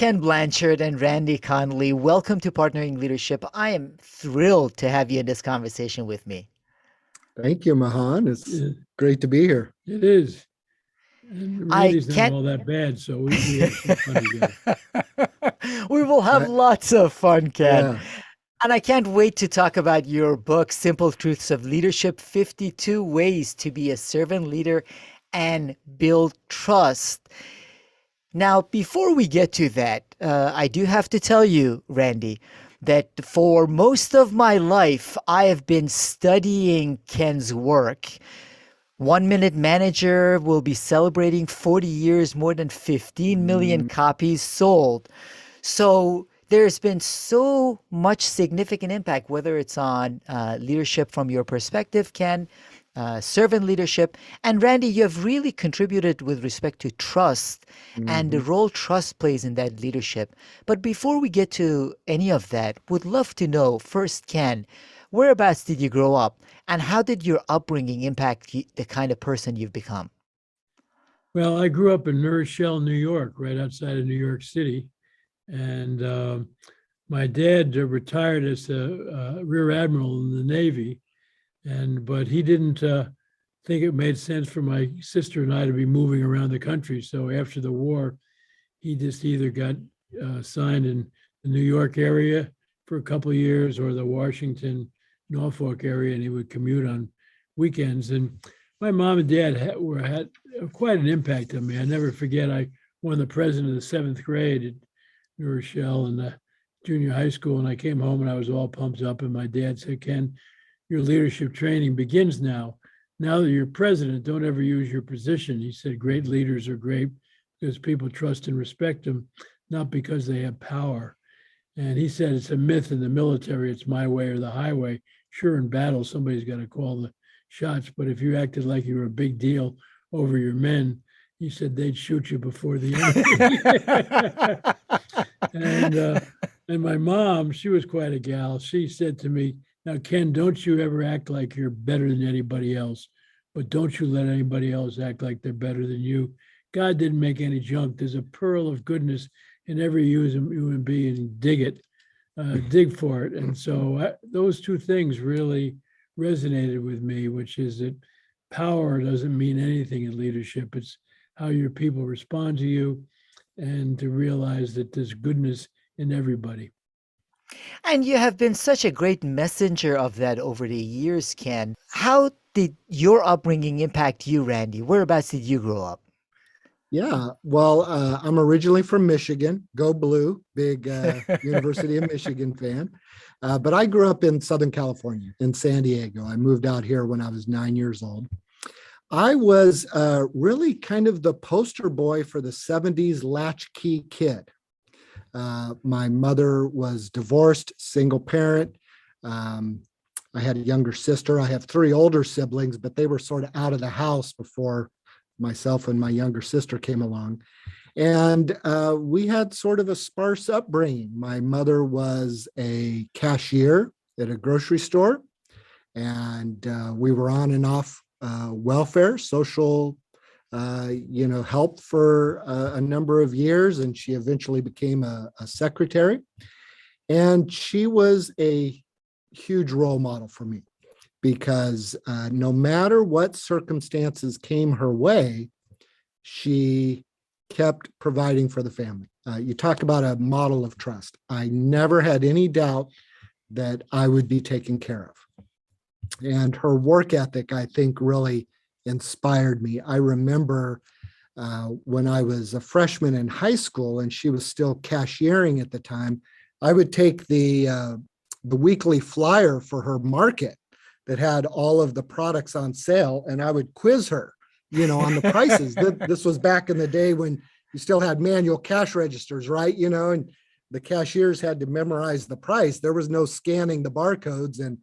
Ken Blanchard and Randy Conley. Welcome to Partnering Leadership. I am thrilled to have you in this conversation with me. Thank you, Mahan. It's It, great to be here. it is. And I Randy's not can't. all that bad, so we have some fun together. We will have I, lots of fun, Ken. yeah. And I can't wait to talk about your book, Simple Truths of Leadership: 52 Ways to be a Servant Leader and Build Trust. Now, before we get to that, I do have to tell you, Randy, that for most of my life, I have been studying Ken's work. 1 Minute Manager will be celebrating 40 years, more than 15 million Mm, copies sold. So there's been so much significant impact, whether it's on leadership from your perspective, Ken, servant leadership. And Randy, you have really contributed with respect to trust and the mhm. role trust plays in that leadership. But before we get to any of that, would love to know first, Ken, whereabouts did you grow up? And how did your upbringing impact the kind of person you've become? Well, I grew up in New Rochelle, New York, right outside of New York City. And my dad retired as a rear admiral in the Navy. But he didn't think it made sense for my sister and I to be moving around the country. So after the war, he just either got signed in the New York area for a couple of years or the Washington, Norfolk area, and he would commute on weekends. And my mom and dad had quite an impact on me. I never forget, I won the president of the seventh grade at New Rochelle in the junior high school. And I came home and I was all pumped up. And my dad said, Ken, your leadership training begins now. Now that you're president, don't ever use your position. He said, great leaders are great because people trust and respect them, not because they have power. And he said, it's a myth in the military. It's my way or the highway. Sure, in battle, somebody's got to call the shots. But if you acted like you were a big deal over your men, he said they'd shoot you before the enemy. And my mom, she was quite a gal. She said to me, now, Ken, don't you ever act like you're better than anybody else, but don't you let anybody else act like they're better than you. God didn't make any junk. There's a pearl of goodness in every human being. Dig for it. And so those two things really resonated with me, which is that power doesn't mean anything in leadership. It's how your people respond to you and to realize that there's goodness in everybody. And you have been such a great messenger of that over the years, Ken. How did your upbringing impact you, Randy? Whereabouts did you grow up? Yeah. Well, I'm originally from Michigan. Go Blue, big University of Michigan fan. But I grew up in Southern California, in San Diego. I moved out here when I was 9 years old. I was really kind of the poster boy for the 70s latchkey kid. My mother was divorced, single parent. Um, I had a younger sister. I have three older siblings, but they were sort of out of the house before myself and my younger sister came along. And we had sort of a sparse upbringing. My mother was a cashier at a grocery store, and we were on and off welfare, social help for a number of years, and she eventually became a secretary. And she was a huge role model for me because no matter what circumstances came her way, she kept providing for the family. You talk about a model of trust. I never had any doubt that I would be taken care of. And her work ethic, I think, really inspired me. I remember when I was a freshman in high school and she was still cashiering at the time, I would take the weekly flyer for her market that had all of the products on sale, and I would quiz her, on the prices. This was back in the day when you still had manual cash registers, right? And the cashiers had to memorize the price. There was no scanning the barcodes, and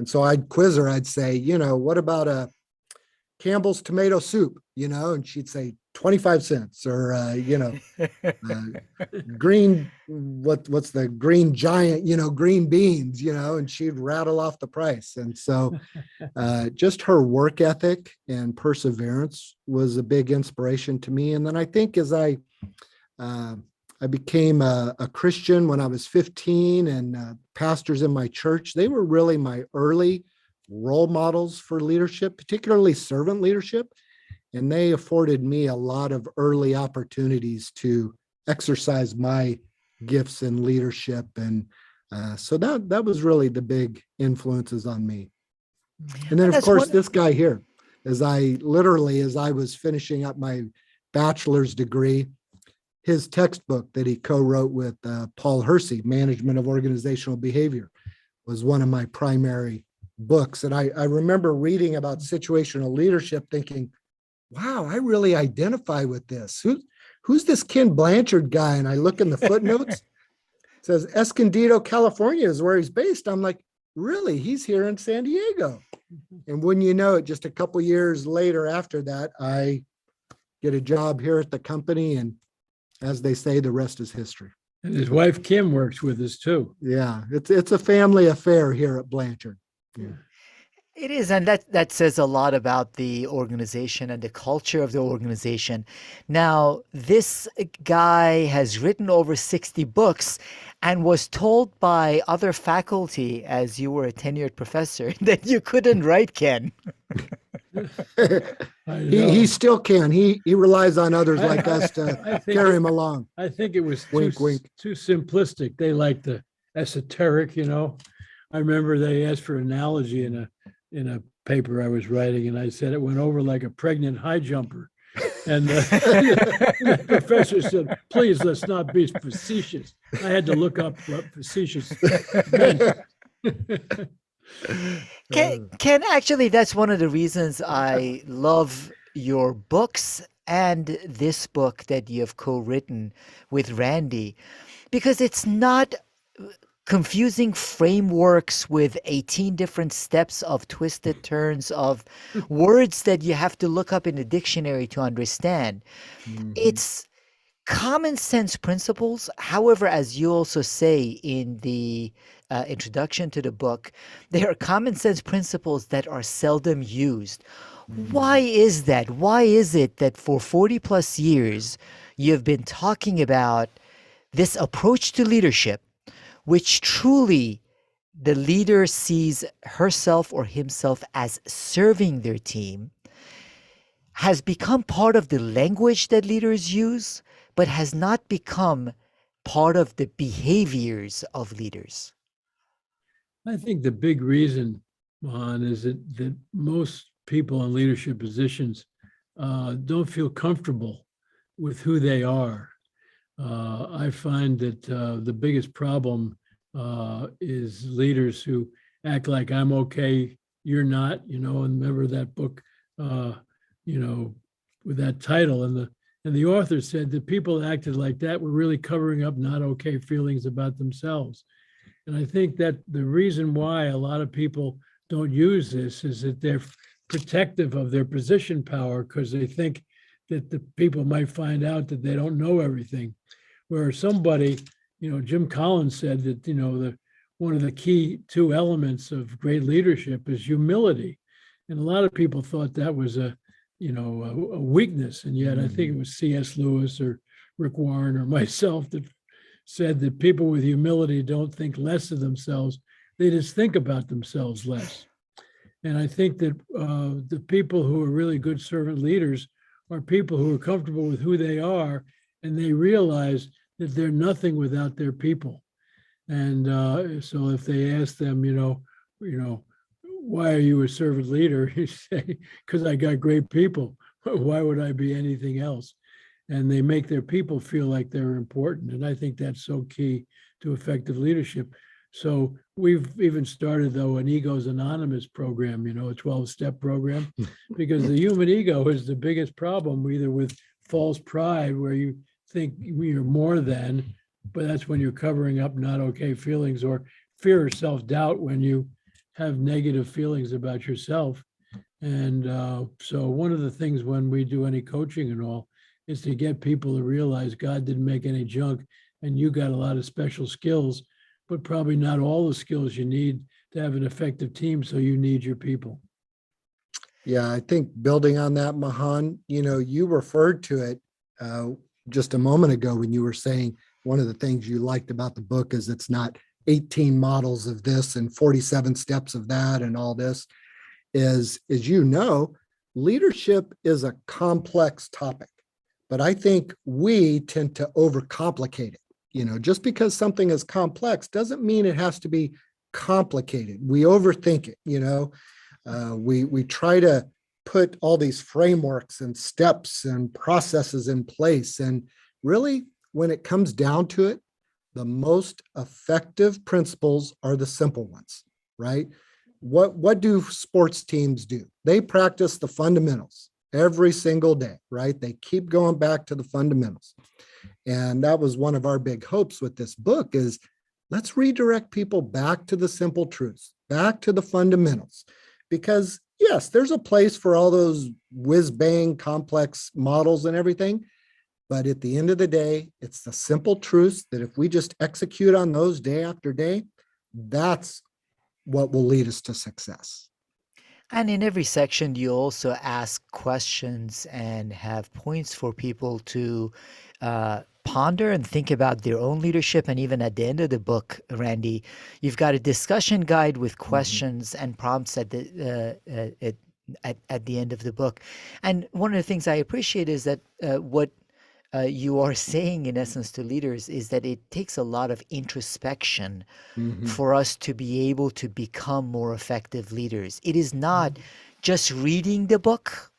so I'd quiz her. I'd say, what about a Campbell's tomato soup, and she'd say 25 cents or, green, what's the green giant, green beans, and she'd rattle off the price. And so just her work ethic and perseverance was a big inspiration to me. And then I think as I I became a Christian when I was 15, and pastors in my church, they were really my early role models for leadership, particularly servant leadership. And they afforded me a lot of early opportunities to exercise my gifts in leadership. And so that was really the big influences on me. And then, And of that's course, one. this guy here, as I was finishing up my bachelor's degree, his textbook that he co-wrote with Paul Hersey, Management of Organizational Behavior, was one of my primary books. And I remember reading about situational leadership thinking, wow, I really identify with this. Who's this Ken Blanchard guy? And I look in the footnotes, it says Escondido, California is where he's based. I'm like, really? He's here in San Diego. And when you know it, just a couple years later after that, I get a job here at the company. And as they say, the rest is history. And his wife, Kim, works with us too. Yeah, it's a family affair here at Blanchard. Yeah. It is, and that says a lot about the organization and the culture of the organization. Now, this guy has written over 60 books and was told by other faculty, as you were a tenured professor, that you couldn't write, Ken. He still can. He relies on others like us to carry him along. I think it was Wink, wink. too simplistic. They like the esoteric, you know. I remember they asked for an analogy in a paper I was writing, and I said it went over like a pregnant high jumper. And the professor said, please, let's not be facetious. I had to look up what facetious meant. Ken, actually, that's one of the reasons I love your books and this book that you have co-written with Randy, because it's not confusing frameworks with 18 different steps of twisted turns of words that you have to look up in the dictionary to understand. Mhm. It's common sense principles. However, as you also say in the introduction to the book, they are common sense principles that are seldom used. Why is that? Why is it that for 40 plus years you've been talking about this approach to leadership, which truly the leader sees herself or himself as serving their team, has become part of the language that leaders use, but has not become part of the behaviors of leaders? I think the big reason, Mahan, is that most people in leadership positions don't feel comfortable with who they are. I find that the biggest problem is leaders who act like I'm okay, you're not, you know, and remember that book, you know, with that title, and the author said that people that acted like that were really covering up not okay feelings about themselves. And I think that the reason why a lot of people don't use this is that they're protective of their position power because they think that the people might find out that they don't know everything. Where somebody, you know, Jim Collins said that, you know, one of the key two elements of great leadership is humility. And a lot of people thought that was a weakness. And yet I think it was C.S. Lewis or Rick Warren or myself that said that people with humility don't think less of themselves. They just think about themselves less. And I think that the people who are really good servant leaders are people who are comfortable with who they are, and they realize that they're nothing without their people. And so if they ask them, you know, why are you a servant leader? You say, because I got great people. Why would I be anything else? And they make their people feel like they're important. And I think that's so key to effective leadership. So we've even started, though, an Egos Anonymous program, you know, a 12-step program, because the human ego is the biggest problem, either with false pride, where you think you're more than, but that's when you're covering up not okay feelings, or fear or self-doubt when you have negative feelings about yourself. And so one of the things when we do any coaching and all is to get people to realize God didn't make any junk, and you got a lot of special skills, but probably not all the skills you need to have an effective team. So you need your people. Yeah, I think building on that, Mahan, you know, you referred to it just a moment ago when you were saying one of the things you liked about the book is it's not 18 models of this and 47 steps of that and all this. As you know, leadership is a complex topic, but I think we tend to overcomplicate it. Just because something is complex doesn't mean it has to be complicated. We overthink it. We try to put all these frameworks and steps and processes in place, and really, when it comes down to it, the most effective principles are the simple ones, right? What do sports teams do? They practice the fundamentals every single day, right? They keep going back to the fundamentals. And that was one of our big hopes with this book is let's redirect people back to the simple truths, back to the fundamentals. Because yes, there's a place for all those whiz-bang complex models and everything. But at the end of the day, it's the simple truths that if we just execute on those day after day, that's what will lead us to success. And in every section, you also ask questions and have points for people to ponder and think about their own leadership. And even at the end of the book, Randy, you've got a discussion guide with questions and prompts at the end of the book. And one of the things I appreciate is that what you are saying, in essence, to leaders is that it takes a lot of introspection for us to be able to become more effective leaders. It is not just reading the book,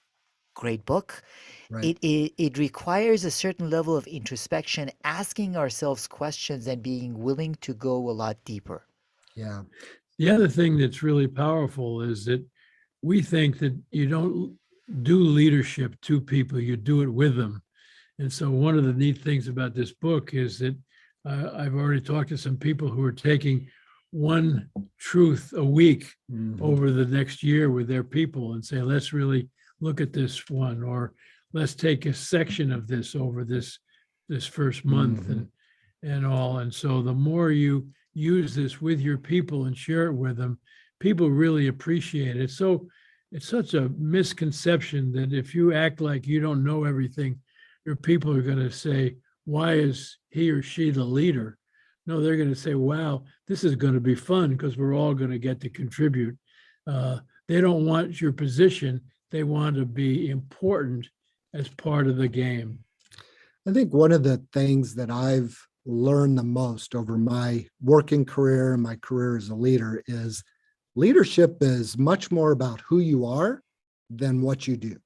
great book. Right. It requires a certain level of introspection, asking ourselves questions and being willing to go a lot deeper. Yeah. The other thing that's really powerful is that we think that you don't do leadership to people, you do it with them. And so one of the neat things about this book is that I've already talked to some people who are taking one truth a week over the next year with their people and say, let's really look at this one, or let's take a section of this over this first month and all. And so the more you use this with your people and share it with them, people really appreciate it. So it's such a misconception that if you act like you don't know everything, your people are going to say, why is he or she the leader? No, they're going to say, wow, this is going to be fun because we're all going to get to contribute. They don't want your position. They want to be important as part of the game. I think one of the things that I've learned the most over my working career and my career as a leader is leadership is much more about who you are than what you do.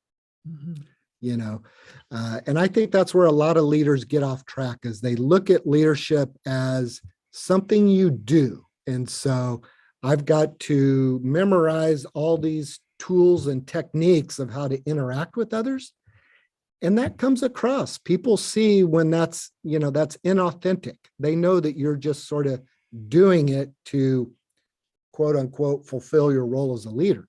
And I think that's where a lot of leaders get off track, is they look at leadership as something you do. And so I've got to memorize all these tools and techniques of how to interact with others. And that comes across. People see when that's inauthentic. They know that you're just sort of doing it to, quote unquote, fulfill your role as a leader.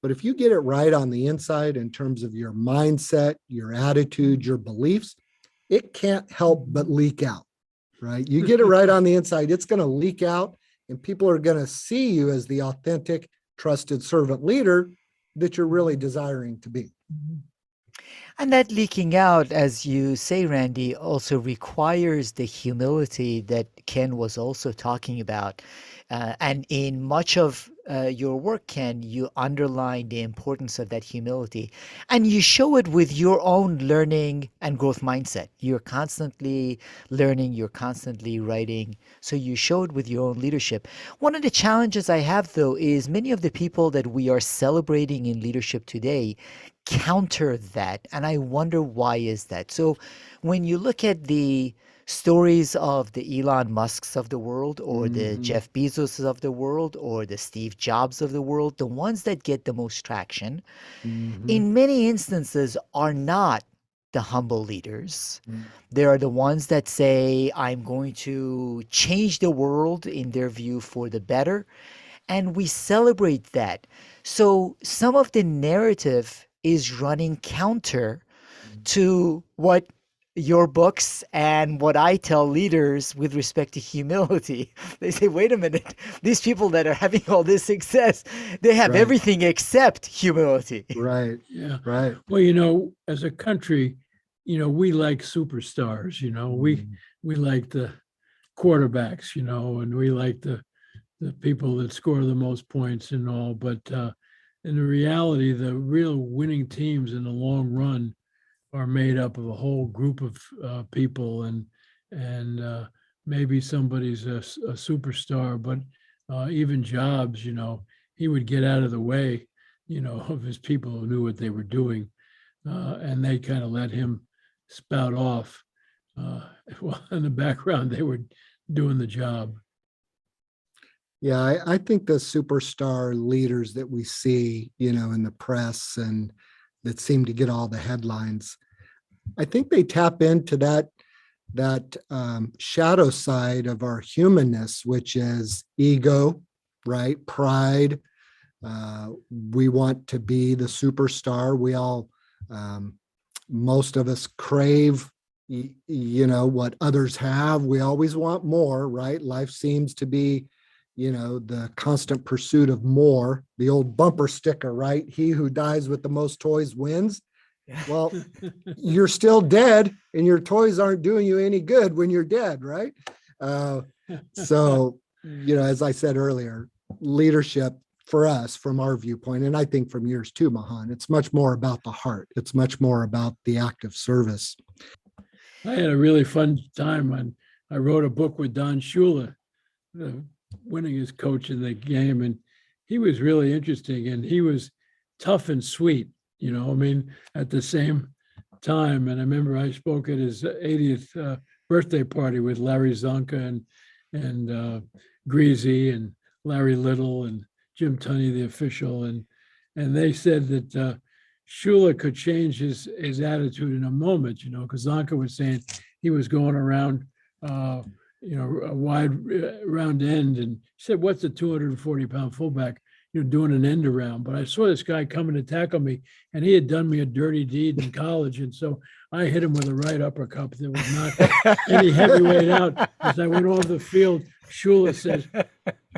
But if you get it right on the inside in terms of your mindset, your attitude, your beliefs, it can't help but leak out, right? You get it right on the inside, it's going to leak out, and people are going to see you as the authentic, trusted servant leader that you're really desiring to be. And that leaking out, as you say, Randy, also requires the humility that Ken was also talking about. And in much of your work, Ken, you underline the importance of that humility. And you show it with your own learning and growth mindset. You're constantly learning, you're constantly writing. So you show it with your own leadership. One of the challenges I have, though, is many of the people that we are celebrating in leadership today counter that, and I wonder why is that. So when you look at the stories of the Elon Musks of the world, or the Jeff Bezos of the world, or the Steve Jobs of the world, the ones that get the most traction in many instances are not the humble leaders. They are the ones that say, I'm going to change the world, in their view, for the better. And we celebrate that. So some of the narrative is running counter to what your books and what I tell leaders with respect to humility. They say, wait a minute, these people that are having all this success, they have everything except humility. Right. Yeah. Right. Well, as a country, we like superstars, we like the quarterbacks, and we like the people that score the most points and all. But in the reality, the real winning teams in the long run are made up of a whole group of people, and maybe somebody's a superstar, but even Jobs, he would get out of the way, of his people who knew what they were doing, and they kind of let him spout off. Well, in the background, they were doing the job. Yeah, I think the superstar leaders that we see, in the press and that seem to get all the headlines, I think they tap into that shadow side of our humanness, which is ego, right? Pride. We want to be the superstar. We all, most of us crave, what others have. We always want more, right? Life seems to be, the constant pursuit of more. The old bumper sticker, right? He who dies with the most toys wins. Well, you're still dead and your toys aren't doing you any good when you're dead, right? So, as I said earlier, leadership for us, from our viewpoint, and I think from yours too, Mahan, it's much more about the heart. It's much more about the act of service. I had a really fun time when I wrote a book with Don Shula, winning his coach in the game, and he was really interesting, and he was tough and sweet, at the same time. And I remember I spoke at his 80th birthday party with Larry Zonka and Greasy and Larry Little and Jim Tunney, the official, and they said that Shula could change his attitude in a moment, because Zonka was saying he was going around a wide round end, and he said, "What's a 240-pound fullback, doing an end around?" But I saw this guy coming to tackle me, and he had done me a dirty deed in college, and so I hit him with a right uppercut that would knock any heavyweight out. As I went off the field, Shula said,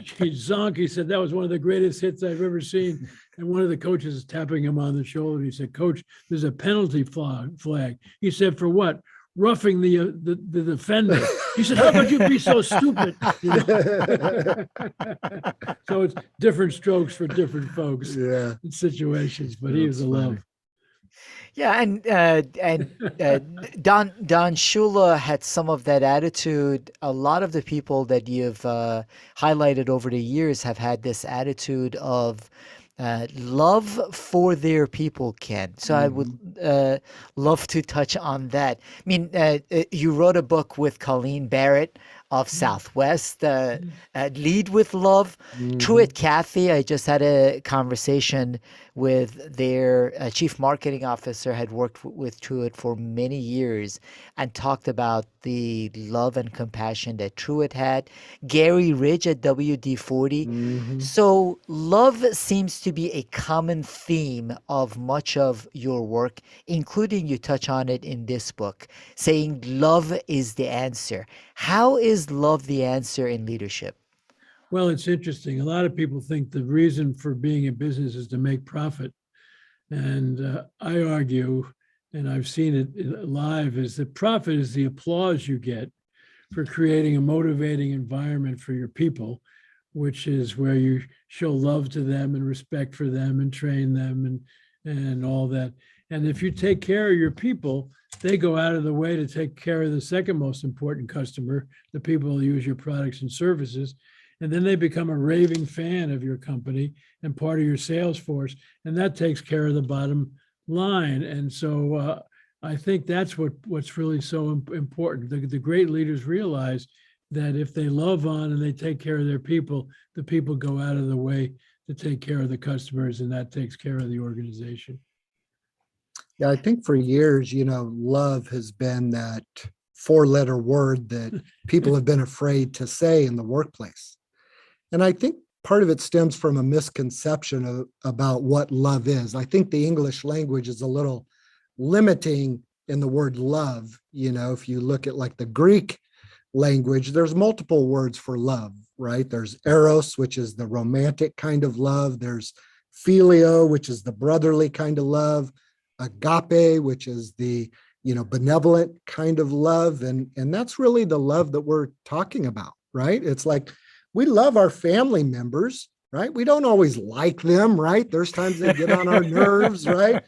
"Zonk," he said, "that was one of the greatest hits I've ever seen." And one of the coaches is tapping him on the shoulder. He said, "Coach, there's a penalty flag." He said, "For what?" "Roughing the defender." He said, "How could you be so stupid?" So it's different strokes for different folks in situations, but he was a love. Yeah, and Don Shula had some of that attitude. A lot of the people that you've highlighted over the years have had this attitude of love for their people, Ken. So I would love to touch on that. I mean, you wrote a book with Colleen Barrett of Southwest, Lead with Love. Truett Cathy, I just had a conversation with their chief marketing officer, had worked with Truett for many years and talked about the love and compassion that Truett had. Gary Ridge at WD-40. So love seems to be a common theme of much of your work, including you touch on it in this book, saying love is the answer. How is love the answer in leadership? Well, it's interesting. A lot of people think the reason for being in business is to make profit. And I argue, and I've seen it live, is that profit is the applause you get for creating a motivating environment for your people, which is where you show love to them and respect for them and train them and all that. And if you take care of your people, they go out of the way to take care of the second most important customer, the people who use your products and services. And then they become a raving fan of your company and part of your sales force. And that takes care of the bottom line. And so I think that's what's really so important. The great leaders realize that if they love on and they take care of their people, the people go out of the way to take care of the customers, and that takes care of the organization. Yeah, I think for years, love has been that 4-letter word that people have been afraid to say in the workplace. And I think part of it stems from a misconception about what love is. I think the English language is a little limiting in the word love. If you look at like the Greek language, there's multiple words for love, right? There's eros, which is the romantic kind of love. There's phileo, which is the brotherly kind of love. Agape, which is the benevolent kind of love. And that's really the love that we're talking about, right? It's like we love our family members, right? We don't always like them, right? There's times they get on our nerves, right?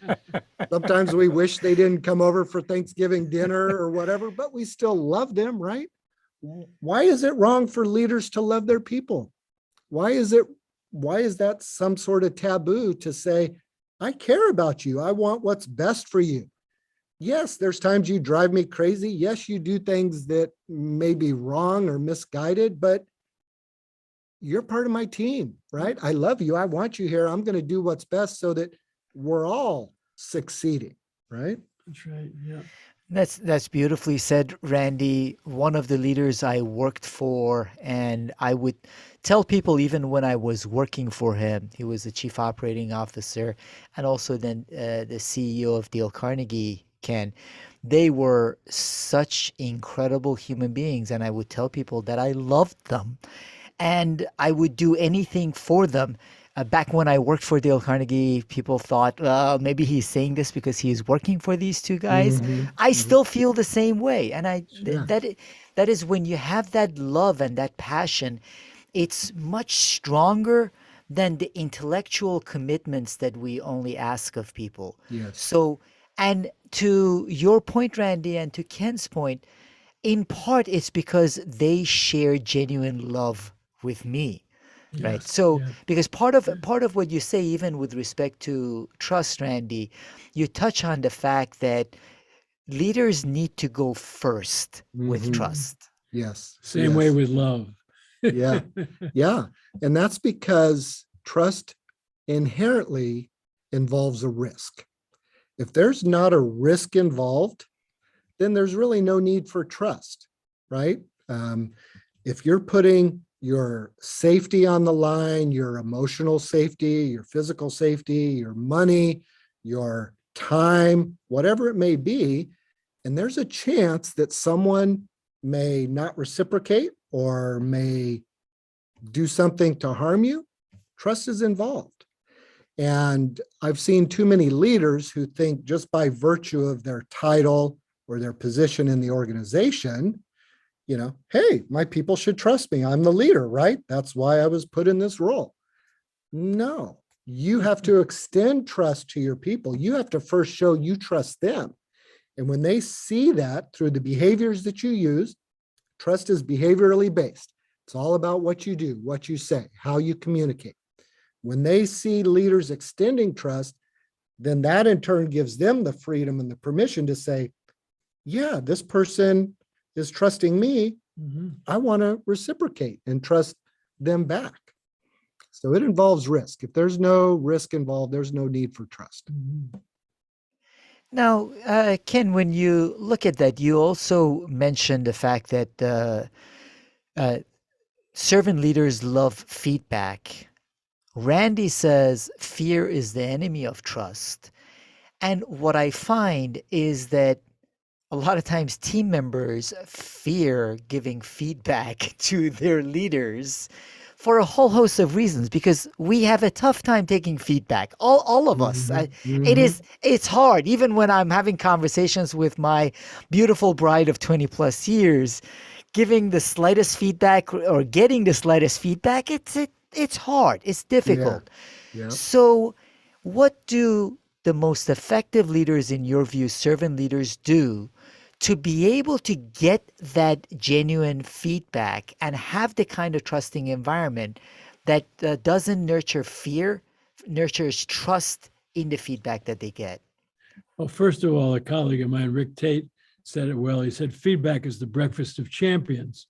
Sometimes we wish they didn't come over for Thanksgiving dinner or whatever, but we still love them, right? Why is it wrong for leaders to love their people? Why is that some sort of taboo to say, I care about you. I want what's best for you. Yes, there's times you drive me crazy. Yes, you do things that may be wrong or misguided, but you're part of my team, right? I love you. I want you here. I'm going to do what's best so that we're all succeeding, right? That's right. Yeah. That's beautifully said, Randy. One of the leaders I worked for, and I would tell people even when I was working for him, he was the chief operating officer and also then the CEO of Dale Carnegie, Ken. They were such incredible human beings, and I would tell people that I loved them and I would do anything for them. Back when I worked for Dale Carnegie, people thought, maybe he's saying this because he is working for these two guys. I still feel the same way, and Sure. that is when you have that love and that passion, it's much stronger than the intellectual commitments that we only ask of people. Yes. So, and to your point, Randy, and to Ken's point, in part it's because they share genuine love with me, right? Yes. So Yeah. because part of what you say, even with respect to trust, Randy, you touch on the fact that leaders need to go first with Mhm. trust. Yes. Same way Yes. with love. Yeah. Yeah. And that's because trust inherently involves a risk. If there's not a risk involved, then there's really no need for trust, right? If you're putting your safety on the line, your emotional safety, your physical safety, your money, your time, whatever it may be, and there's a chance that someone may not reciprocate or may do something to harm you, trust is involved. And I've seen too many leaders who think just by virtue of their title or their position in the organization, hey, my people should trust me. I'm the leader, right? That's why I was put in this role. No, you have to extend trust to your people. You have to first show you trust them. And when they see that through the behaviors that you use, trust is behaviorally based. It's all about what you do, what you say, how you communicate. When they see leaders extending trust, then that in turn gives them the freedom and the permission to say, yeah, this person is trusting me. I want to reciprocate and trust them back. So it involves risk. If there's no risk involved, there's no need for trust. Now, Ken, when you look at that, you also mentioned the fact that uh, servant leaders love feedback. Randy says fear is the enemy of trust. And what I find is that a lot of times team members fear giving feedback to their leaders for a whole host of reasons because we have a tough time taking feedback, all of us. It's hard even when I'm having conversations with my beautiful bride of 20 plus years, giving the slightest feedback or getting the slightest feedback, it's hard, it's Yeah. difficult. Yeah. So what do the most effective leaders, in your view, servant leaders, do to be able to get that genuine feedback and have the kind of trusting environment that doesn't nurture fear, nurtures trust in the feedback that they get? Well, first of all, a colleague of mine, Rick Tate, said it well. He said, feedback is the breakfast of champions.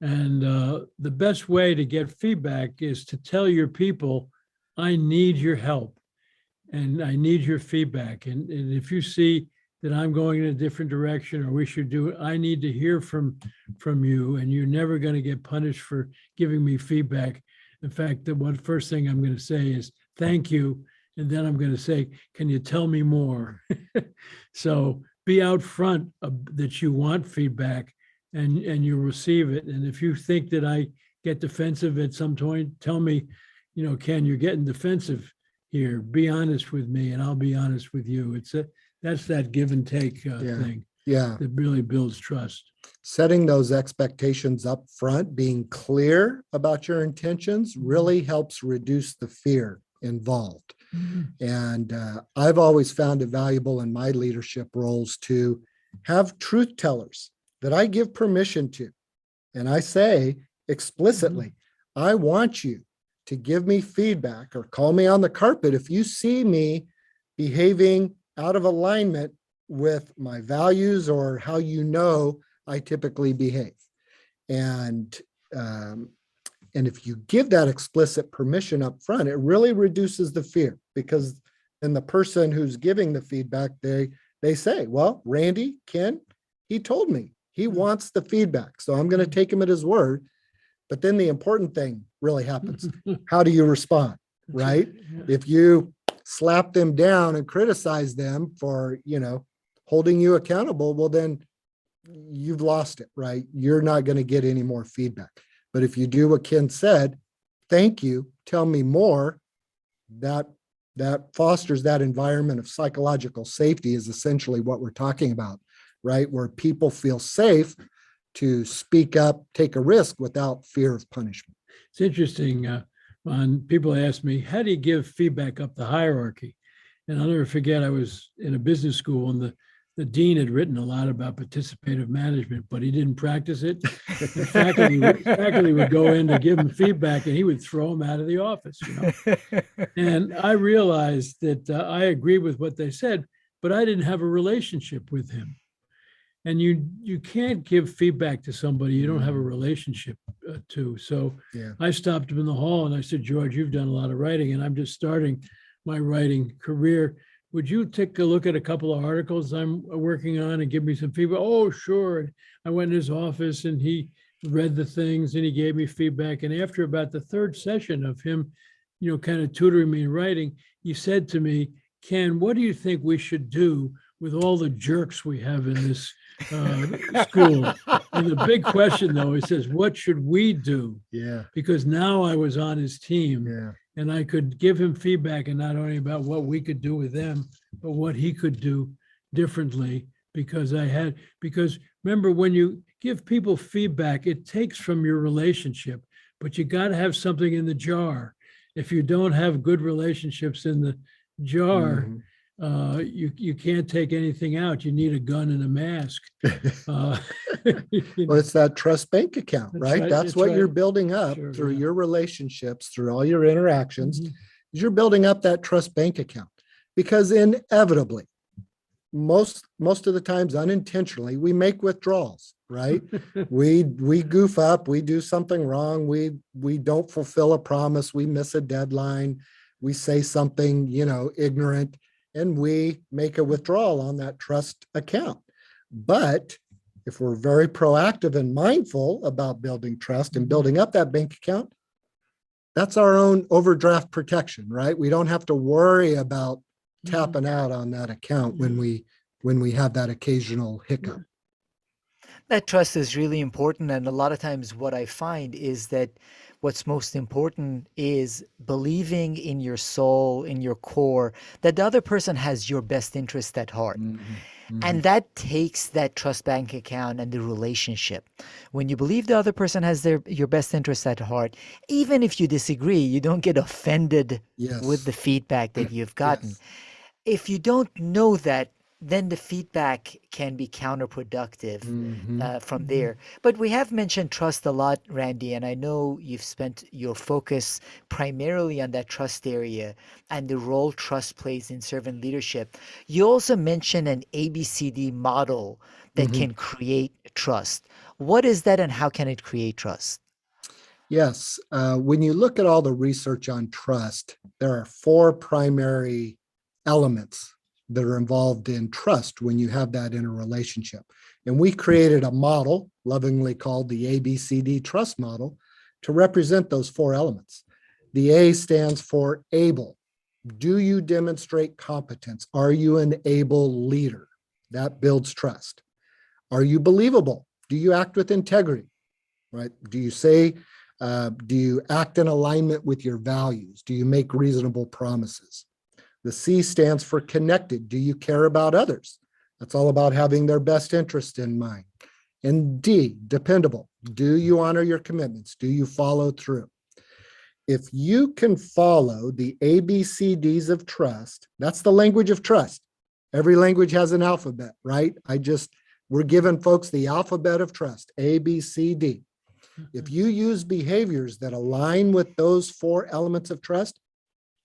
And the best way to get feedback is to tell your people, I need your help and I need your feedback. And if you see that I'm going in a different direction or we should do it, I need to hear from you, and you're never going to get punished for giving me feedback. In fact, the first thing I'm going to say is thank you. And then I'm going to say, can you tell me more? So be out front that you want feedback and you receive it. And if you think that I get defensive at some point, tell me, Ken, you're getting defensive here. Be honest with me and I'll be honest with you. that's that give and take Yeah. thing Yeah. that really builds trust. Setting those expectations up front, being clear about your intentions really helps reduce the fear involved. And I've always found it valuable in my leadership roles to have truth tellers that I give permission to. And I say explicitly, I want you to give me feedback or call me on the carpet if you see me behaving out of alignment with my values or how you know I typically behave. And if you give that explicit permission up front, it really reduces the fear, because then the person who's giving the feedback, they say, well, Randy, Ken, he told me he wants the feedback, so I'm going to take him at his word. But then the important thing really happens. How do you respond, right? Yeah. If you slap them down and criticize them for, holding you accountable, well, then you've lost it, right? You're not going to get any more feedback. But if you do what Ken said, thank you, tell me more, that fosters that environment of psychological safety is essentially what we're talking about, right? Where people feel safe to speak up, take a risk without fear of punishment. It's interesting. When people ask me, how do you give feedback up the hierarchy? And I'll never forget, I was in a business school and the dean had written a lot about participative management, but he didn't practice it. And faculty would go in to give him feedback and he would throw him out of the office. And I realized that I agreed with what they said, but I didn't have a relationship with him. And you can't give feedback to somebody you don't have a relationship to. So Yeah. I stopped him in the hall and I said, George, you've done a lot of writing and I'm just starting my writing career. Would you take a look at a couple of articles I'm working on and give me some feedback? Oh, sure. I went in his office and he read the things and he gave me feedback. And after about the third session of him, kind of tutoring me in writing, he said to me, Ken, what do you think we should do with all the jerks we have in this school? And the big question, though, he says, what should we do? Yeah. Because now I was on his team. Yeah. And I could give him feedback, and not only about what we could do with them, but what he could do differently. Because remember, when you give people feedback, it takes from your relationship, but you got to have something in the jar. If you don't have good relationships in the jar, you can't take anything out. You need a gun and a mask. Well, it's that trust bank account, right? That's what you're building up through your relationships, through all your interactions. You're building up that trust bank account, because inevitably, most of the times unintentionally, we make withdrawals, right? we goof up, we do something wrong, we don't fulfill a promise, we miss a deadline, we say something, ignorant, and we make a withdrawal on that trust account. But if we're very proactive and mindful about building trust and building up that bank account, that's our own overdraft protection, right? We don't have to worry about tapping out on that account when we have that occasional hiccup. That trust is really important. And a lot of times what I find is that what's most important is believing in your soul, in your core, that the other person has your best interest at heart. And that takes that trust bank account and the relationship. When you believe the other person has your best interest at heart, even if you disagree, you don't get offended with the feedback that you've gotten. Yes. If you don't know that, then the feedback can be counterproductive from there. But we have mentioned trust a lot, Randy, and I know you've spent your focus primarily on that trust area and the role trust plays in servant leadership. You also mentioned an ABCD model that can create trust. What is that and how can it create trust? Yes. When you look at all the research on trust, there are 4 primary elements that are involved in trust when you have that in a relationship. And we created a model, lovingly called the ABCD trust model, to represent those 4 elements. The A stands for able. Do you demonstrate competence? Are you an able leader? That builds trust. Are you believable? Do you act with integrity? Right? Do you act in alignment with your values? Do you make reasonable promises? The C stands for connected. Do you care about others? That's all about having their best interest in mind. And D, dependable. Do you honor your commitments? Do you follow through? If you can follow the ABCDs of trust, that's the language of trust. Every language has an alphabet, right? We're giving folks the alphabet of trust, A, B, C, D. If you use behaviors that align with those 4 elements of trust,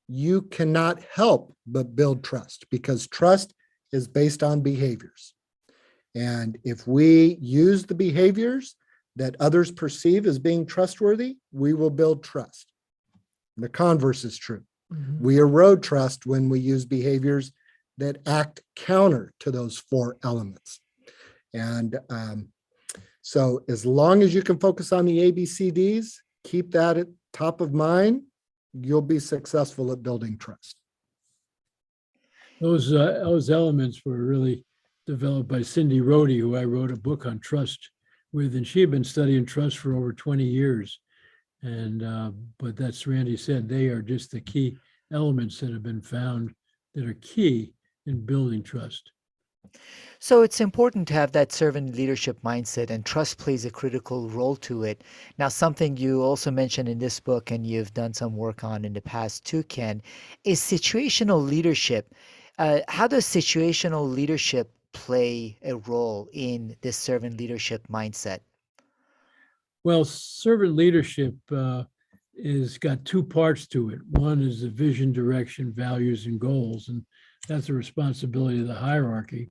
you cannot help but build trust, because trust is based on behaviors. And if we use the behaviors that others perceive as being trustworthy, we will build trust. The converse is true. We erode trust when we use behaviors that act counter to those 4 elements. And so as long as you can focus on the ABCDs, keep that at top of mind, you'll be successful at building trust. Those elements were really developed by Cindy Rohde, who I wrote a book on trust with, and she had been studying trust for over 20 years. And but that's, Randy said, they are just the key elements that have been found that are key in building trust. So it's important to have that servant leadership mindset, and trust plays a critical role to it. Now, something you also mentioned in this book, and you've done some work on in the past too, Ken, is situational leadership. How does situational leadership play a role in this servant leadership mindset? Well, servant leadership is got 2 parts to it. One is the vision, direction, values, and goals, and that's the responsibility of the hierarchy.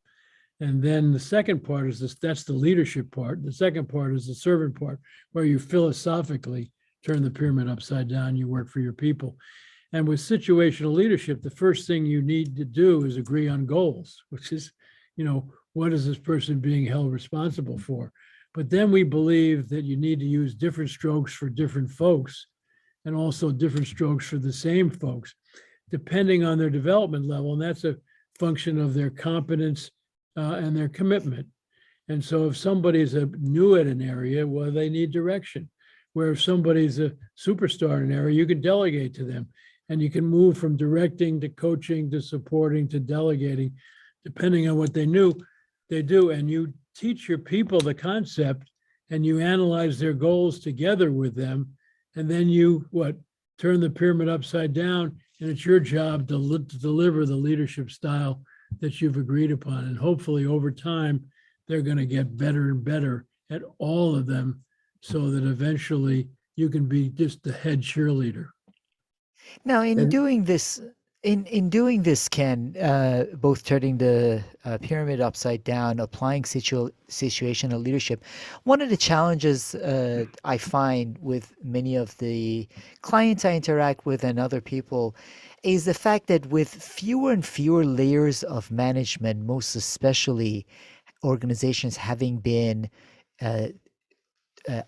And then the second part is this, that's the leadership part. The second part is the servant part, where you philosophically turn the pyramid upside down, you work for your people. And with situational leadership, the first thing you need to do is agree on goals, which is, what is this person being held responsible for? But then we believe that you need to use different strokes for different folks, and also different strokes for the same folks, depending on their development level. And that's a function of their competence and their commitment. And so if somebody's new at an area, well, they need direction. Where if somebody's a superstar in an area, you can delegate to them, and you can move from directing to coaching to supporting to delegating, depending on what they do. And you teach your people the concept, and you analyze their goals together with them. And then you turn the pyramid upside down, and it's your job to deliver the leadership style that you've agreed upon. And hopefully over time, they're going to get better and better at all of them, so that eventually you can be just the head cheerleader. Now, in And doing this, Ken, both turning the pyramid upside down, applying situational leadership, one of the challenges I find with many of the clients I interact with and other people is the fact that with fewer and fewer layers of management, most especially organizations having been uh,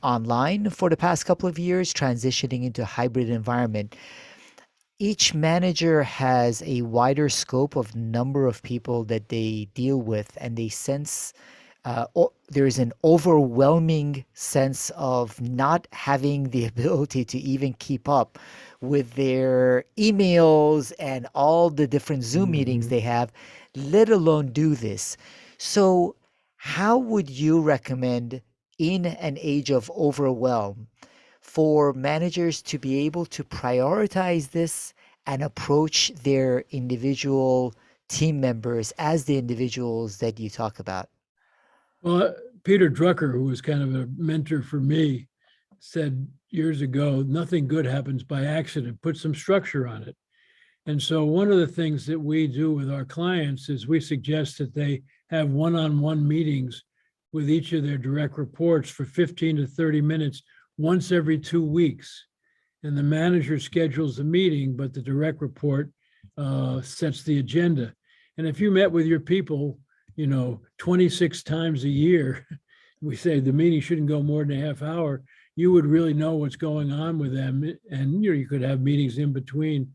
online for the past couple of years, transitioning into a hybrid environment, each manager has a wider scope of number of people that they deal with, and they sense there is an overwhelming sense of not having the ability to even keep up with their emails and all the different Zoom meetings they have, let alone do this. So, how would you recommend in an age of overwhelm for managers to be able to prioritize this and approach their individual team members as the individuals that you talk about? Well, Peter Drucker, who was kind of a mentor for me, said years ago, nothing good happens by accident. Put some structure on it. And so one of the things that we do with our clients is we suggest that they have one-on-one meetings with each of their direct reports for 15 to 30 minutes once every 2 weeks. And the manager schedules the meeting, but the direct report sets the agenda. And if you met with your people, 26 times a year, we say the meeting shouldn't go more than a half hour, you would really know what's going on with them. And you could have meetings in between,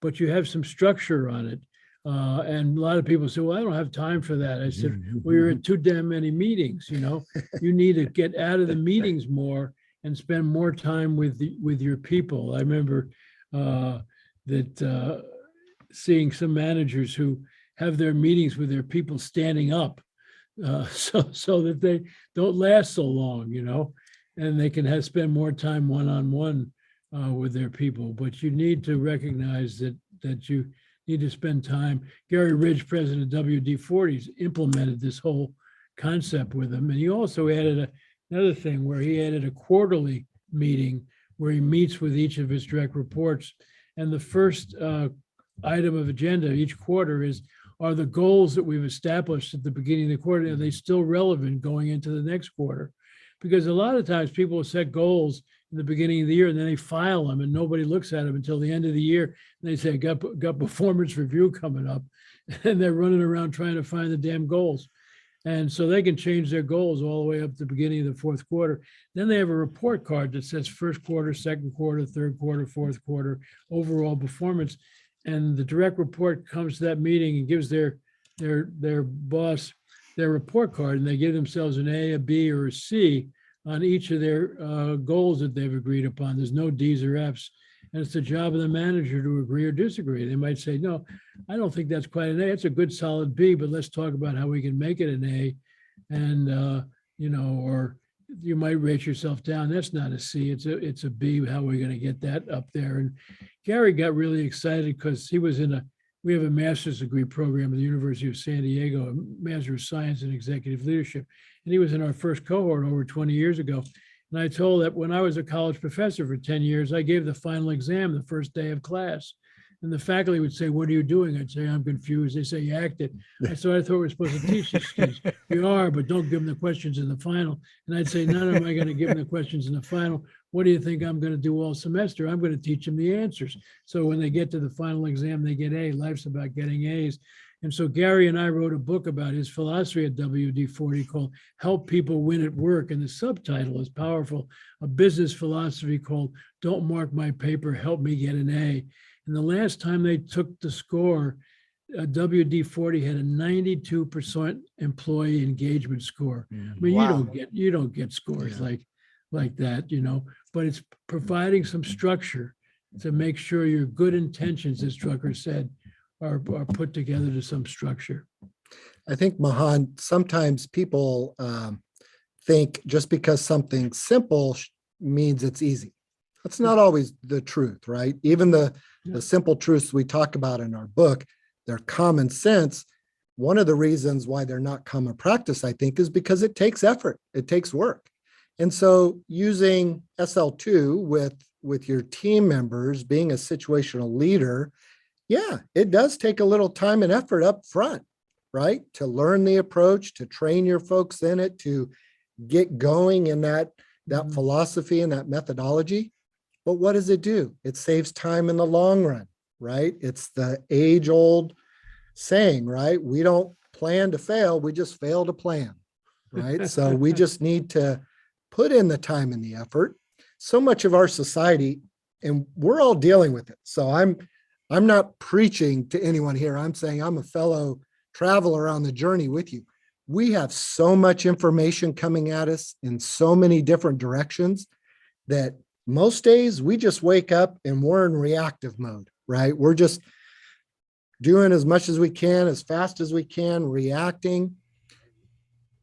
but you have some structure on it. And a lot of people say, well, I don't have time for that. I said, well, you're in too damn many meetings. You need to get out of the meetings more and spend more time with your people. I remember that seeing some managers who have their meetings with their people standing up, so that they don't last so long, and they can spend more time one-on-one with their people. But you need to recognize that you need to spend time. Gary Ridge, president of WD-40, implemented this whole concept with them, and he also added another thing where he added a quarterly meeting where he meets with each of his direct reports, and the first item of agenda each quarter are the goals that we've established at the beginning of the quarter, are they still relevant going into the next quarter? Because a lot of times people will set goals in the beginning of the year and then they file them and nobody looks at them until the end of the year. And they say, got performance review coming up, and they're running around trying to find the damn goals. And so they can change their goals all the way up to the beginning of the fourth quarter. Then they have a report card that says first quarter, second quarter, third quarter, fourth quarter, overall performance. And the direct report comes to that meeting and gives their boss their report card, and they give themselves an A, a B, or a C on each of their goals that they've agreed upon. There's no D's or F's. And it's the job of the manager to agree or disagree. They might say, no, I don't think that's quite an A. It's a good solid B, but let's talk about how we can make it an A. And, or you might rate yourself down. That's not a C, it's a B. How are we going to get that up there? And Gary got really excited because he was we have a master's degree program at the University of San Diego, a Master of Science in Executive Leadership. And he was in our first cohort over 20 years ago. And I told that when I was a college professor for 10 years, I gave the final exam the first day of class. And the faculty would say, what are you doing? I'd say, I'm confused. They say, you acted. I said, I thought we were supposed to teach these kids. You are, but don't give them the questions in the final. And I'd say, not am I going to give them the questions in the final. What do you think I'm going to do all semester? I'm going to teach them the answers. So when they get to the final exam, they get A. Life's about getting A's. And so Gary and I wrote a book about his philosophy at WD-40 called Help People Win at Work. And the subtitle is powerful, a business philosophy called Don't Mark My Paper, Help Me Get an A. And the last time they took the score, WD-40 had a 92% employee engagement score. I mean, Wow. you don't get scores like that, but it's providing some structure to make sure your good intentions, as Drucker said, are put together to some structure. I think, Mahan, sometimes people think just because something's simple means it's easy. That's not always the truth, right? Even the simple truths we talk about in our book, they're common sense. One of the reasons why they're not common practice, I think, is because it takes effort. It takes work. And so using SL2 with your team members, being a situational leader, yeah, it does take a little time and effort up front, right? To learn the approach, to train your folks in it, to get going in that philosophy and that methodology. But what does it do? It saves time in the long run, right? It's the age-old saying, right? We don't plan to fail, we just fail to plan, right? So we just need to put in the time and the effort. So much of our society, and we're all dealing with it. So I'm not preaching to anyone here. I'm saying I'm a fellow traveler on the journey with you. We have so much information coming at us in so many different directions that most days we just wake up and we're in reactive mode, right? We're just doing as much as we can, as fast as we can, reacting.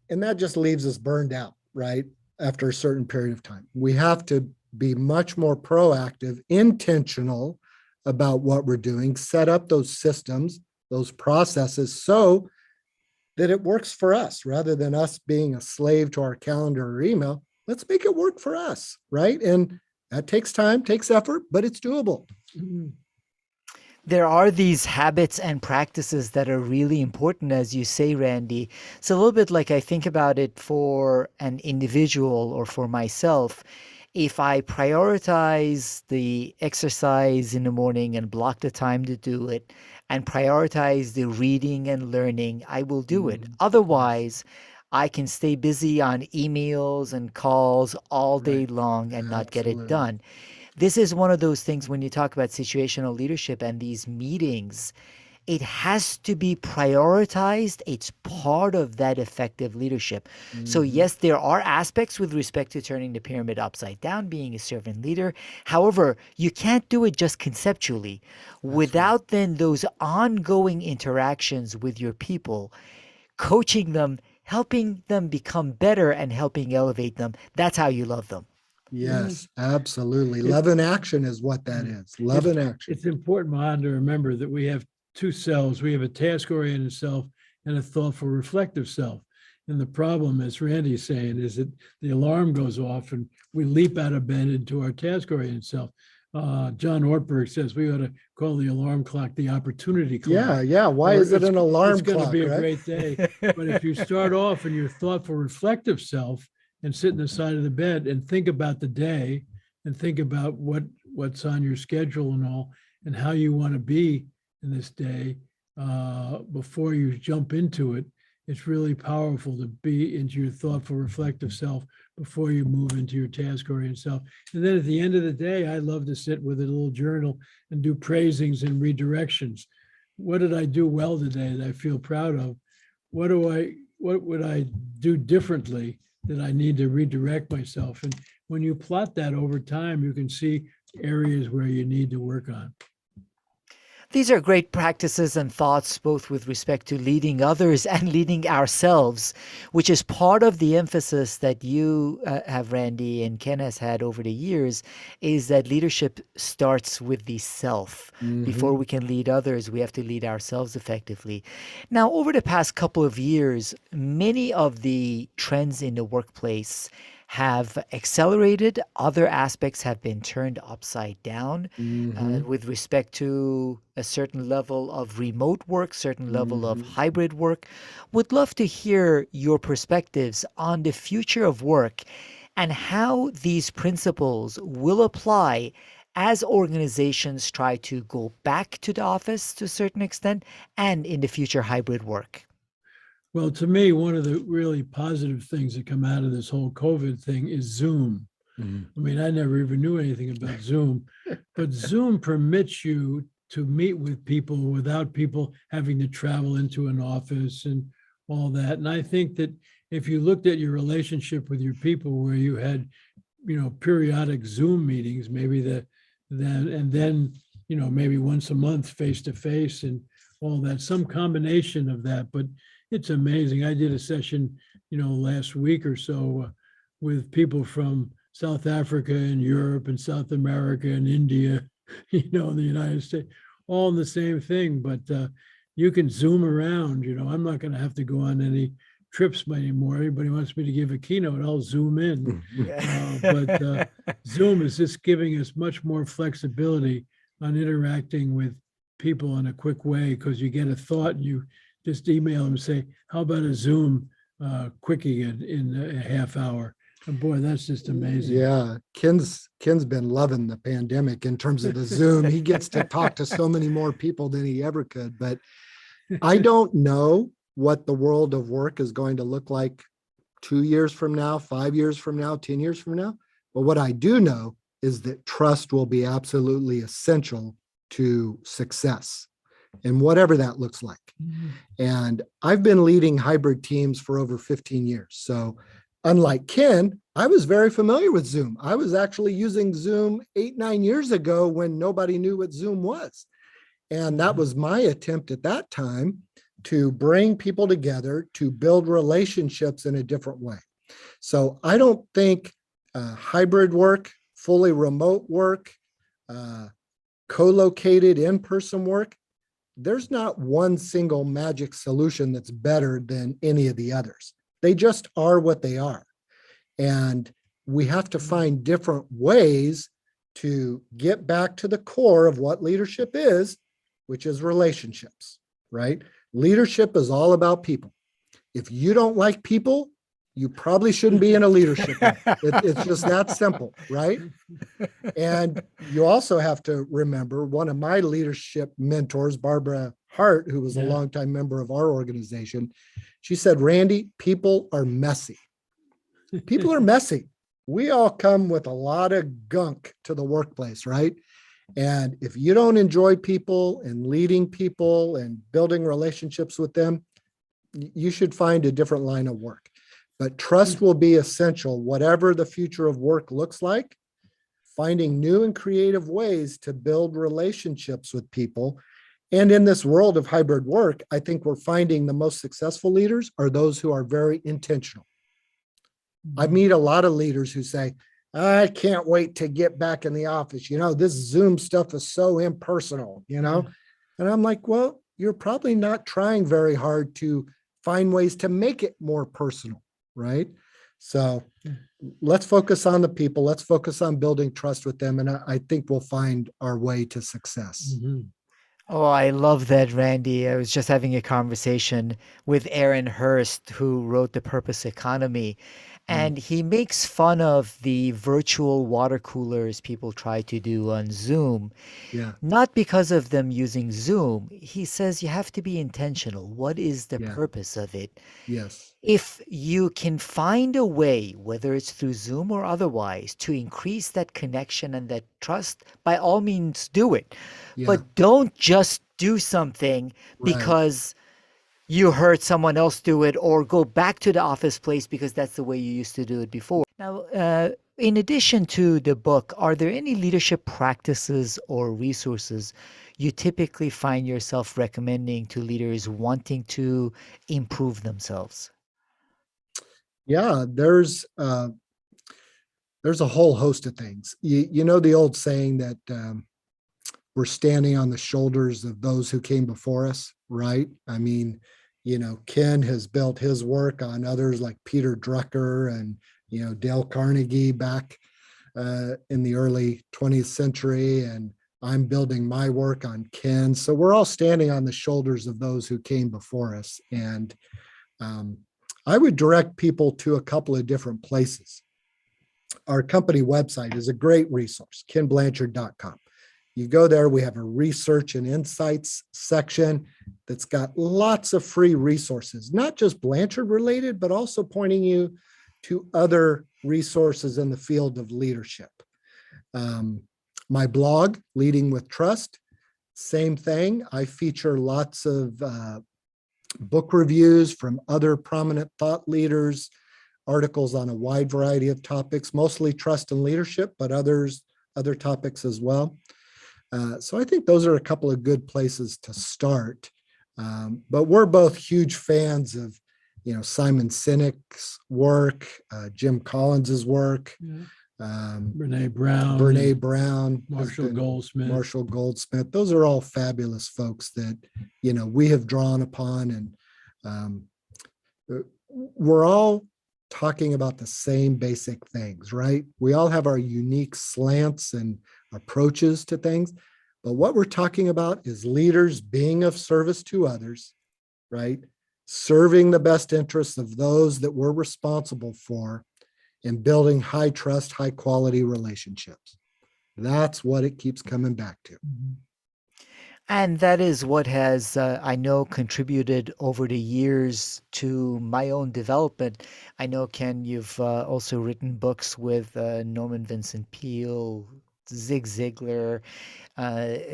And that just leaves us burned out, right? After a certain period of time. We have to be much more proactive, intentional about what we're doing, set up those systems, those processes so that it works for us rather than us being a slave to our calendar or email. Let's make it work for us, right? And that takes time, takes effort, but it's doable. There are these habits and practices that are really important, as you say, Randy. It's a little bit like I think about it for an individual or for myself. If I prioritize the exercise in the morning and block the time to do it and prioritize the reading and learning, I will do it. Otherwise, I can stay busy on emails and calls all day long and not get it done. This is one of those things when you talk about situational leadership and these meetings, it has to be prioritized. It's part of that effective leadership. So, Mhm. yes, there are aspects with respect to turning the pyramid upside down, being a servant leader. However, you can't do it just conceptually That's right. without then those ongoing interactions with your people, coaching them, helping them become better, and helping elevate them. That's how you love them. Yeah. Yes, absolutely. It, Love in action is what that is. Love it's in action. it's important, Mahan, to remember that we have two selves. We have a task-oriented self and a thoughtful, reflective self. And the problem, as Randy's saying, is that the alarm goes off and we leap out of bed into our task-oriented self. John Ortberg says we ought to call the alarm clock the opportunity clock. Yeah, yeah. Why Or is it an it's alarm going to clock, be a right? great day. But if you start off in your thoughtful, reflective self and sit in the side of the bed and think about the day and think about what's on your schedule and all, and how you want to be in this day before you jump into it, it's really powerful to be into your thoughtful, reflective self before you move into your task-oriented self. And then at the end of the day, I love to sit with a little journal and do praisings and redirections. What did I do well today that I feel proud of? What would I do differently that I need to redirect myself? And when you plot that over time, you can see areas where you need to work on. These are great practices and thoughts, both with respect to leading others and leading ourselves, which is part of the emphasis that you have, Randy, and Ken has had over the years, is that leadership starts with the self. Before Mhm. we can lead others, we have to lead ourselves effectively. Now, over the past couple of years, many of the trends in the workplace have accelerated. Other aspects have been turned upside down Mhm. with respect to a certain level of remote work, certain level of Mhm. hybrid work. Would love to hear your perspectives on the future of work and how these principles will apply as organizations try to go back to the office to a certain extent and in the future hybrid work. Well, to me, one of the really positive things that come out of this whole COVID thing is Zoom. Mhm. I mean, I never even knew anything about Zoom, but Zoom permits you to meet with people without people having to travel into an office and all that. And I think that if you looked at your relationship with your people where you had, periodic Zoom meetings, maybe then, maybe once a month face to face and all that, some combination of that. But it's amazing. I did a session, last week or so with people from South Africa and Europe and South America and India, in the United States, all in the same thing. But you can Zoom around. I'm not going to have to go on any trips anymore. Everybody wants me to give a keynote, I'll Zoom in. But Zoom is just giving us much more flexibility on interacting with people in a quick way because you get a thought and you just email them and say, how about a Zoom quickie in a half hour? And boy, that's just amazing. Yeah, Ken's been loving the pandemic in terms of the Zoom. He gets to talk to so many more people than he ever could. But I don't know what the world of work is going to look like 2 years from now, 5 years from now, 10 years from now. But what I do know is that trust will be absolutely essential to success and whatever that looks like. And I've been leading hybrid teams for over 15 years. So unlike Ken, I was very familiar with Zoom. I was actually using Zoom 8, 9 years ago when nobody knew what Zoom was. And that was my attempt at that time to bring people together to build relationships in a different way. So I don't think hybrid work, fully remote work, co-located in-person work, there's not one single magic solution that's better than any of the others. They just are what they are. And we have to find different ways to get back to the core of what leadership is, which is relationships, right? Leadership is all about people. If you don't like people, you probably shouldn't be in a leadership role. It's just that simple, right? And you also have to remember one of my leadership mentors, Barbara Hart, who was a Yeah. longtime member of our organization, she said, Randy, people are messy. People are messy. We all come with a lot of gunk to the workplace, right? And if you don't enjoy people and leading people and building relationships with them, you should find a different line of work. But trust will be essential, whatever the future of work looks like. Finding new and creative ways to build relationships with people. And in this world of hybrid work, I think we're finding the most successful leaders are those who are very intentional. I meet a lot of leaders who say, I can't wait to get back in the office. This Zoom stuff is so impersonal. And I'm like, well, you're probably not trying very hard to find ways to make it more personal, right? So let's focus on the people. Let's focus on building trust with them. And I think we'll find our way to success. Mm-hmm. Oh, I love that, Randy. I was just having a conversation with Aaron Hurst, who wrote The Purpose Economy, and he makes fun of the virtual water coolers people try to do on Zoom. Yeah. Not because of them using Zoom. He says you have to be intentional. What is the Yeah. purpose of it? Yes. If you can find a way, whether it's through Zoom or otherwise, to increase that connection and that trust, by all means do it. Yeah. But don't just do something Right. because you heard someone else do it, or go back to the office place because that's the way you used to do it before. Now, in addition to the book, are there any leadership practices or resources you typically find yourself recommending to leaders wanting to improve themselves? Yeah. There's a whole host of things. You know the old saying that we're standing on the shoulders of those who came before us, right? I mean, Ken has built his work on others like Peter Drucker and, Dale Carnegie back in the early 20th century. And I'm building my work on Ken. So we're all standing on the shoulders of those who came before us. And I would direct people to a couple of different places. Our company website is a great resource, kenblanchard.com. You go there, we have a research and insights section that's got lots of free resources, not just Blanchard related, but also pointing you to other resources in the field of leadership. My blog, Leading with Trust, same thing. I feature lots of book reviews from other prominent thought leaders, articles on a wide variety of topics, mostly trust and leadership, but other topics as well. So I think those are a couple of good places to start. But we're both huge fans of, Simon Sinek's work, Jim Collins's work, Brene Brown, Marshall Goldsmith. Those are all fabulous folks that, we have drawn upon, and we're all talking about the same basic things, right? We all have our unique slants and approaches to things, but what we're talking about is leaders being of service to others, right? Serving the best interests of those that we're responsible for, and building high trust, high quality relationships. That's what it keeps coming back to. And that is what has, I know, contributed over the years to my own development. I know, Ken, you've also written books with Norman Vincent Peale, Zig Ziglar,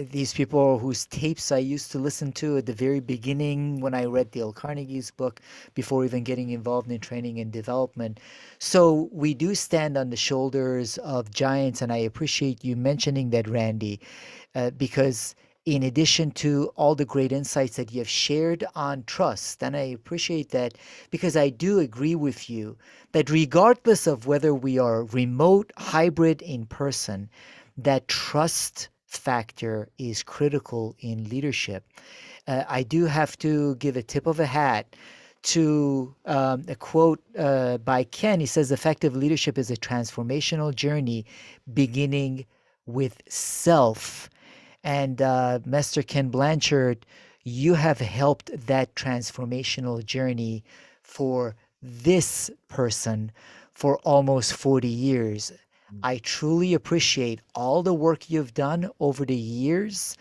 these people whose tapes I used to listen to at the very beginning when I read Dale Carnegie's book before even getting involved in training and development. So we do stand on the shoulders of giants, and I appreciate you mentioning that, Randy, because in addition to all the great insights that you have shared on trust, and I appreciate that because I do agree with you that regardless of whether we are remote, hybrid, in person, that trust factor is critical in leadership. I do have to give a tip of a hat to a quote by Ken. He says, effective leadership is a transformational journey beginning with self. And Master Ken Blanchard, you have helped that transformational journey for this person for almost 40 years. I truly appreciate all the work you've done over the years,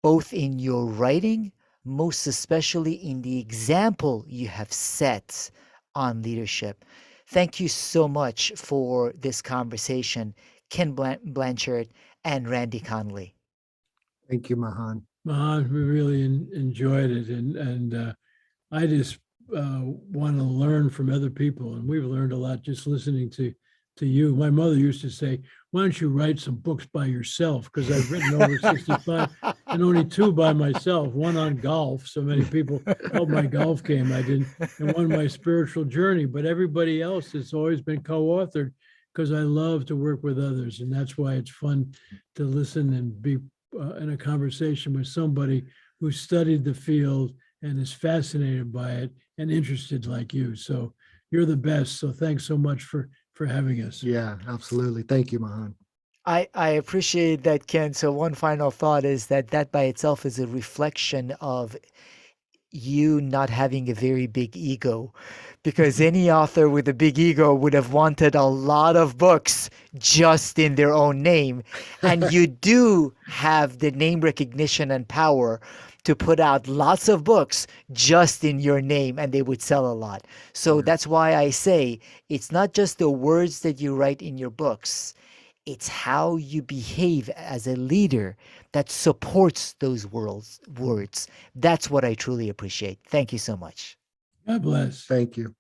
both in your writing, most especially in the example you have set on leadership. Thank you so much for this conversation. Ken Blanchard and Randy Conley. Thank you, Mahan. Mahan, we really enjoyed it, and I just want to learn from other people, and we've learned a lot just listening to you. My mother used to say, "Why don't you write some books by yourself?" Because I've written over 65 and only 2 by myself. One on golf. So many people helped my golf game. I didn't, and one my spiritual journey. But everybody else has always been co-authored because I love to work with others, and that's why it's fun to listen and be in a conversation with somebody who studied the field and is fascinated by it and interested like you. So you're the best. So thanks so much for having us. Yeah, absolutely. Thank you, Mahan. I appreciate that, Ken. So one final thought is that by itself is a reflection of you not having a very big ego, because any author with a big ego would have wanted a lot of books just in their own name. And you do have the name recognition and power to put out lots of books just in your name, and they would sell a lot. So Yeah. that's why I say it's not just the words that you write in your books, it's how you behave as a leader that supports those words. That's what I truly appreciate. Thank you so much. God bless. Thank you.